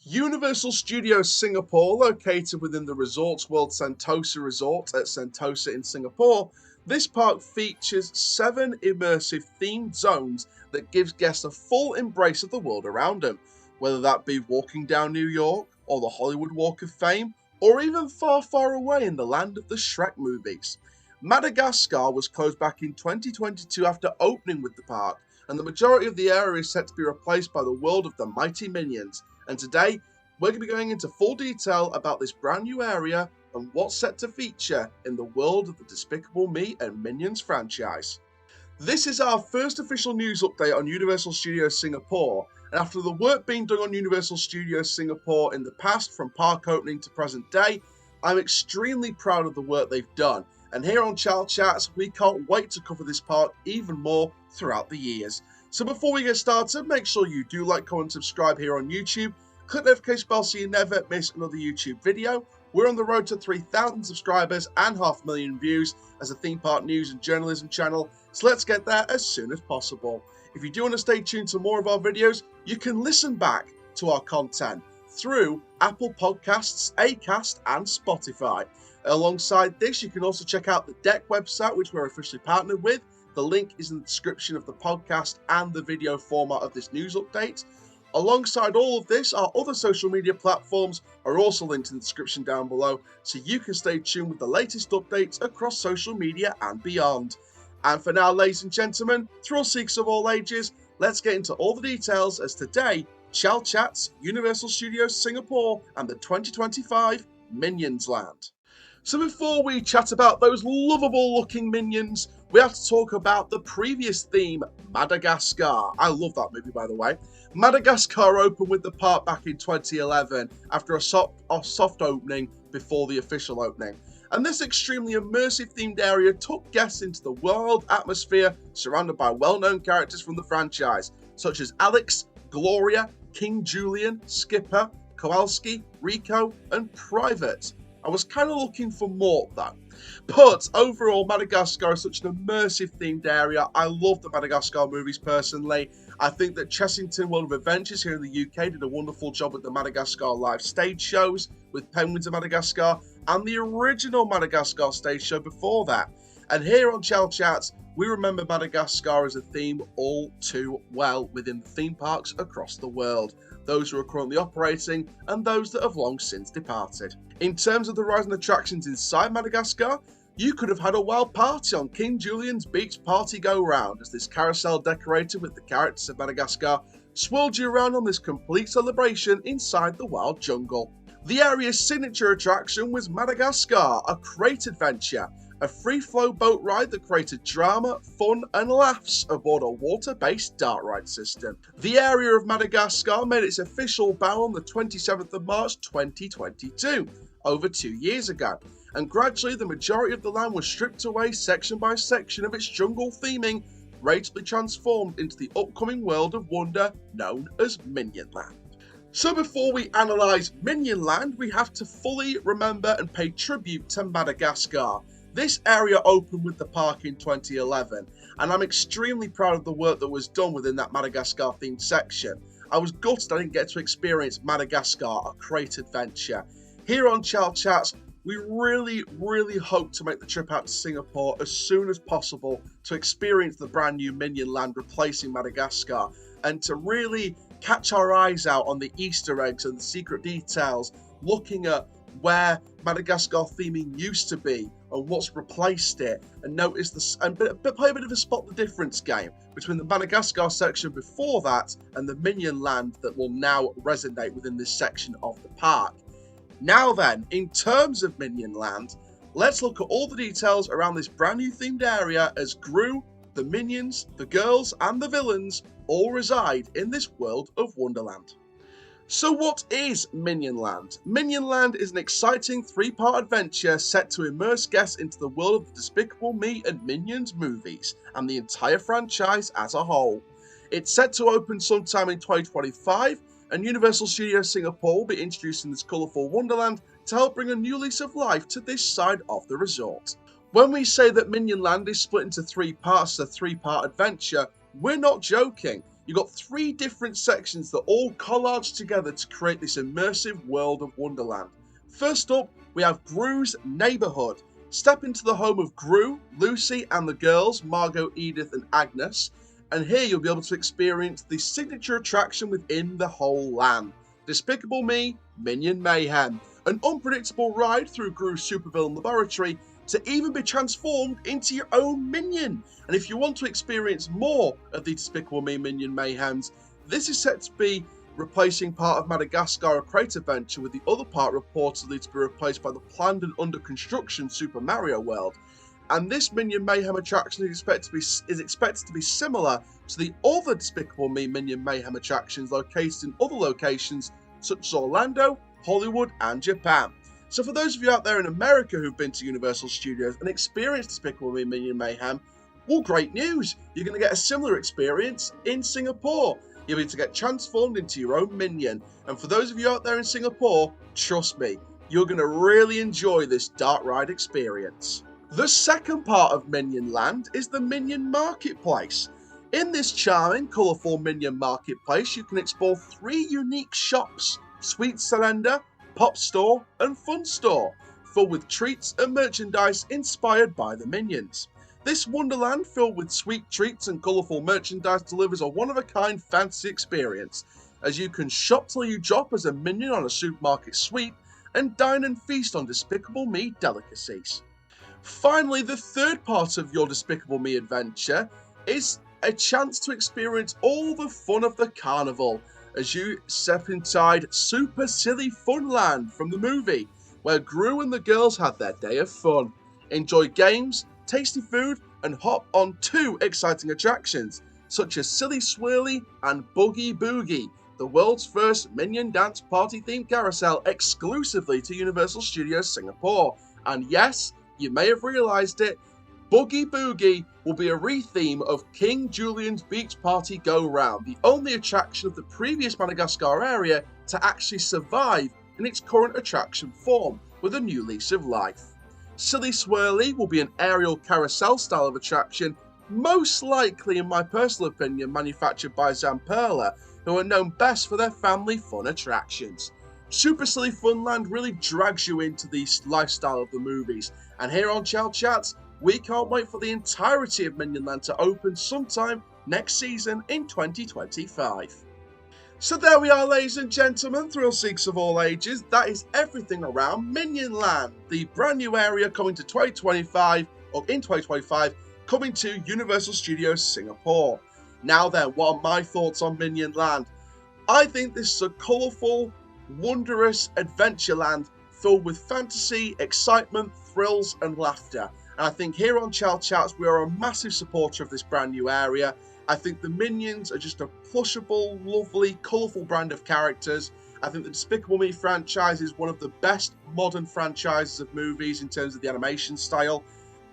Universal Studios Singapore, located within the Resorts World Sentosa Resort at Sentosa in Singapore, this park features 7 immersive themed zones that gives guests a full embrace of the world around them, whether that be walking down New York, or the Hollywood Walk of Fame, or even far, far away in the land of the Shrek movies. Madagascar was closed back in 2022 after opening with the park, and the majority of the area is set to be replaced by the world of the mighty Minions. And today, we're going to be going into full detail about this brand new area and what's set to feature in the world of the Despicable Me and Minions franchise. This is our first official news update on Universal Studios Singapore, and after the work being done on Universal Studios Singapore in the past from park opening to present day, I'm extremely proud of the work they've done. And here on Chall Chats, we can't wait to cover this park even more throughout the years. So before we get started, make sure you do like, comment, subscribe here on YouTube. Click the notification bell so you never miss another YouTube video. We're on the road to 3,000 subscribers and 500,000 views as a theme park news and journalism channel. So let's get there as soon as possible. If you do want to stay tuned to more of our videos, you can listen back to our content through Apple Podcasts, Acast and Spotify. Alongside this, you can also check out the Deck website, which we're officially partnered with. The link is in the description of the podcast and the video format of this news update. Alongside all of this, our other social media platforms are also linked in the description down below, so you can stay tuned with the latest updates across social media and beyond. And for now, ladies and gentlemen, thrill seekers of all ages, let's get into all the details as today, Chall Chats, Universal Studios Singapore and the 2025 Minions Land. So before we chat about those lovable looking minions, we have to talk about the previous theme, Madagascar. I love that movie, by the way. Madagascar opened with the park back in 2011 after a soft opening before the official opening. And this extremely immersive themed area took guests into the world atmosphere surrounded by well-known characters from the franchise, such as Alex, Gloria, King Julian, Skipper, Kowalski, Rico, and Private. I was kind of looking for more though. But overall, Madagascar is such an immersive themed area. I love the Madagascar movies personally. I think that Chessington World of Adventures here in the UK did a wonderful job with the Madagascar live stage shows with Penguins of Madagascar and the original Madagascar stage show before that. And here on Chall Chats, we remember Madagascar as a theme all too well within the theme parks across the world, those who are currently operating and those that have long since departed. In terms of the rise in attractions inside Madagascar, you could have had a wild party on King Julian's Beach Party Go Round as this carousel decorated with the characters of Madagascar swirled you around on this complete celebration inside the wild jungle. The area's signature attraction was Madagascar, a crate adventure, a free-flow boat ride that created drama, fun and laughs aboard a water-based dart ride system. The area of Madagascar made its official bow on the 27th of March 2022, over 2 years ago, and gradually the majority of the land was stripped away section by section of its jungle theming, greatly transformed into the upcoming world of wonder known as Minion Land. So before we analyse Minion Land, we have to fully remember and pay tribute to Madagascar. This area opened with the park in 2011, and I'm extremely proud of the work that was done within that Madagascar themed section. I was gutted I didn't get to experience Madagascar, a crate adventure. Here on Chall Chats, we really hope to make the trip out to Singapore as soon as possible to experience the brand new Minion Land replacing Madagascar, and to really catch our eyes out on the Easter eggs and the secret details, looking at where Madagascar theming used to be and what's replaced it, and notice this and play a bit of a spot the difference game between the Madagascar section before that and the Minion Land that will now resonate within this section of the park. Now then, in terms of Minion Land, let's look at all the details around this brand new themed area as Gru, the Minions, the girls and the villains all reside in this world of Wonderland. So what is Minion Land? Minion Land is an exciting 3-part adventure set to immerse guests into the world of the Despicable Me and Minions movies, and the entire franchise as a whole. It's set to open sometime in 2025, and Universal Studios Singapore will be introducing this colourful wonderland to help bring a new lease of life to this side of the resort. When we say that Minion Land is split into 3 parts, a 3-part adventure, we're not joking. You've got 3 different sections that all collage together to create this immersive world of Wonderland. First up, we have Gru's neighbourhood. Step into the home of Gru, Lucy and the girls, Margot, Edith and Agnes, and here you'll be able to experience the signature attraction within the whole land, Despicable Me Minion Mayhem, an unpredictable ride through Gru's supervillain laboratory to even be transformed into your own minion. And if you want to experience more of the Despicable Me Minion Mayhems, this is set to be replacing part of Madagascar A Crate Adventure, with the other part reportedly to be replaced by the planned and under construction Super Mario World. And this Minion Mayhem attraction is expected to be similar to the other Despicable Me Minion Mayhem attractions located in other locations such as Orlando, Hollywood and Japan. So for those of you out there in America who've been to Universal Studios and experienced Despicable Me Minion Mayhem, well, great news! You're going to get a similar experience in Singapore. You'll be able to get transformed into your own minion. And for those of you out there in Singapore, trust me, you're going to really enjoy this dark ride experience. The second part of Minion Land is the Minion Marketplace. In this charming, colourful Minion Marketplace, you can explore 3 unique shops: Sweet Surrender, Pop Store and Fun Store, filled with treats and merchandise inspired by the Minions. This Wonderland filled with sweet treats and colourful merchandise delivers a one-of-a-kind fantasy experience, as you can shop till you drop as a minion on a supermarket sweep and dine and feast on Despicable Me delicacies. Finally, the third part of your Despicable Me adventure is a chance to experience all the fun of the carnival as you step inside Super Silly Funland from the movie, where Gru and the girls had their day of fun. Enjoy games, tasty food, and hop on 2 exciting attractions, such as Silly Swirly and Boogie Boogie, the world's first Minion Dance Party themed carousel exclusively to Universal Studios Singapore. And yes, you may have realised it, Boogie Boogie will be a re-theme of King Julian's Beach Party Go Round, the only attraction of the previous Madagascar area to actually survive in its current attraction form, with a new lease of life. Silly Swirly will be an aerial carousel style of attraction, most likely, in my personal opinion, manufactured by Zamperla, who are known best for their family fun attractions. Super Silly Funland really drags you into the lifestyle of the movies, and here on Chall Chats, we can't wait for the entirety of Minion Land to open sometime next season in 2025. So there we are, ladies and gentlemen, thrill seekers of all ages. That is everything around Minion Land, the brand new area coming to 2025, or in 2025, coming to Universal Studios Singapore. Now then, what are my thoughts on Minion Land? I think this is a colourful, wondrous adventure land filled with fantasy, excitement, thrills and laughter. And I think here on Chall Chats, we are a massive supporter of this brand new area. I think the Minions are just a plushable, lovely, colourful brand of characters. I think the Despicable Me franchise is one of the best modern franchises of movies in terms of the animation style.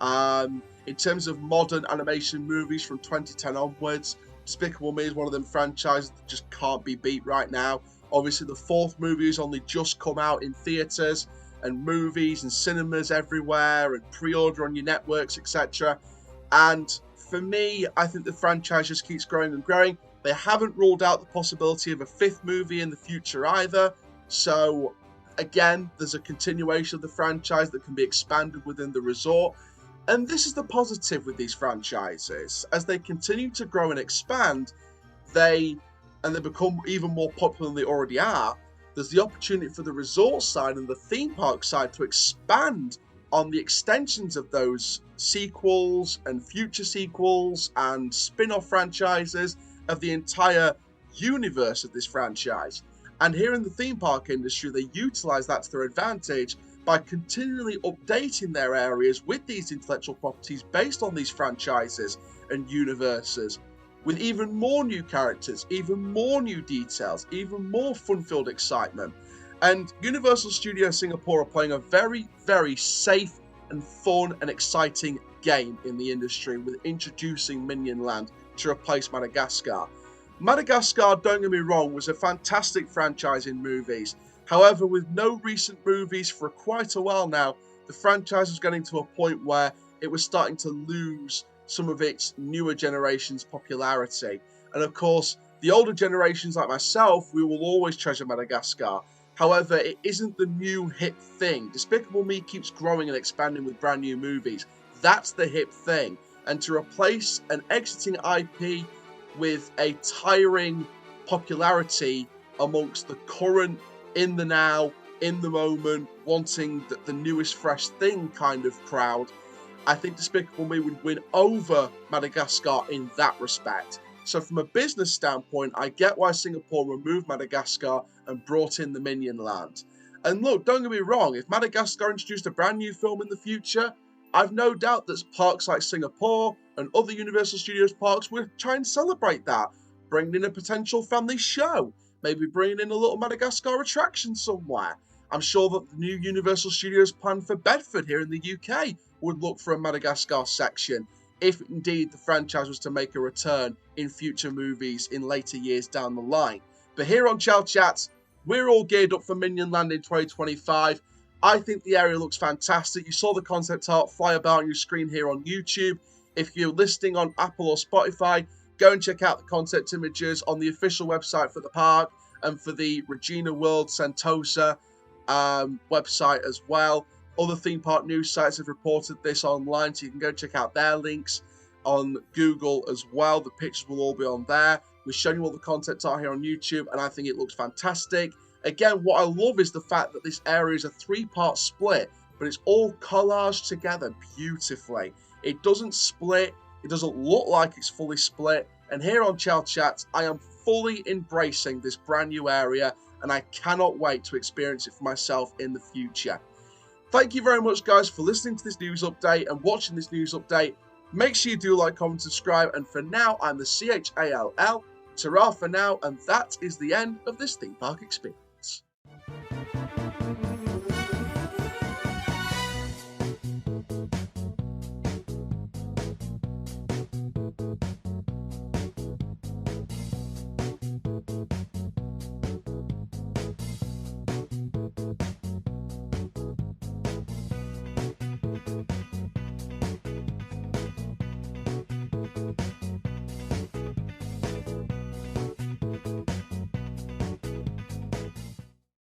In terms of modern animation movies from 2010 onwards, Despicable Me is one of them franchises that just can't be beat right now. Obviously, the 4th movie has only just come out in theatres and movies and cinemas everywhere and pre-order on your networks, etc. And for me, I think the franchise just keeps growing and growing. They haven't ruled out the possibility of a 5th movie in the future either. So, again, there's a continuation of the franchise that can be expanded within the resort. And this is the positive with these franchises. As they continue to grow and expand, they become even more popular than they already are, there's the opportunity for the resort side and the theme park side to expand on the extensions of those sequels and future sequels and spin-off franchises of the entire universe of this franchise. And here in the theme park industry, they utilize that to their advantage by continually updating their areas with these intellectual properties based on these franchises and universes, with even more new characters, even more new details, even more fun-filled excitement. And Universal Studios Singapore are playing a very, very safe and fun and exciting game in the industry with introducing Minion Land to replace Madagascar. Madagascar, don't get me wrong, was a fantastic franchise in movies. However, with no recent movies for quite a while now, the franchise was getting to a point where it was starting to lose some of its newer generation's popularity. And of course, The older generations like myself, we will always treasure Madagascar. However, it isn't the new hip thing. Despicable Me keeps growing and expanding with brand new movies. That's the hip thing. And to replace an exiting IP with a tiring popularity amongst the current, in the now, in the moment, wanting the newest fresh thing kind of crowd, I think Despicable Me would win over Madagascar in that respect. So from a business standpoint, I get why Singapore removed Madagascar and brought in the Minion Land. And look, don't get me wrong, if Madagascar introduced a brand new film in the future, I've no doubt that parks like Singapore and other Universal Studios parks would try and celebrate that. Bring in a potential family show, maybe bring in a little Madagascar attraction somewhere. I'm sure that the new Universal Studios plan for Bedford here in the UK would look for a Madagascar section, if indeed the franchise was to make a return in future movies in later years down the line. But here on Chall Chats, we're all geared up for Minion Land in 2025. I think the area looks fantastic. You saw the concept art fly about on your screen here on YouTube. If you're listening on Apple or Spotify, go and check out the concept images on the official website for the park and for the Regina World Sentosa website as well. Other theme park news sites have reported this online, so you can go check out their links on Google as well. The pictures will all be on there. We're showing you all the content art here on YouTube, and I think it looks fantastic. Again, what I love is the fact that this area is a 3-part split, but it's all collaged together beautifully. It doesn't split, it doesn't look like it's fully split, and here on Chall Chats, I am fully embracing this brand new area, and I cannot wait to experience it for myself in the future. Thank you very much, guys, for listening to this news update and watching this news update. Make sure you do like, comment, subscribe, and for now, I'm the CHALL. Ta-ra for now, and that is the end of this theme park experience.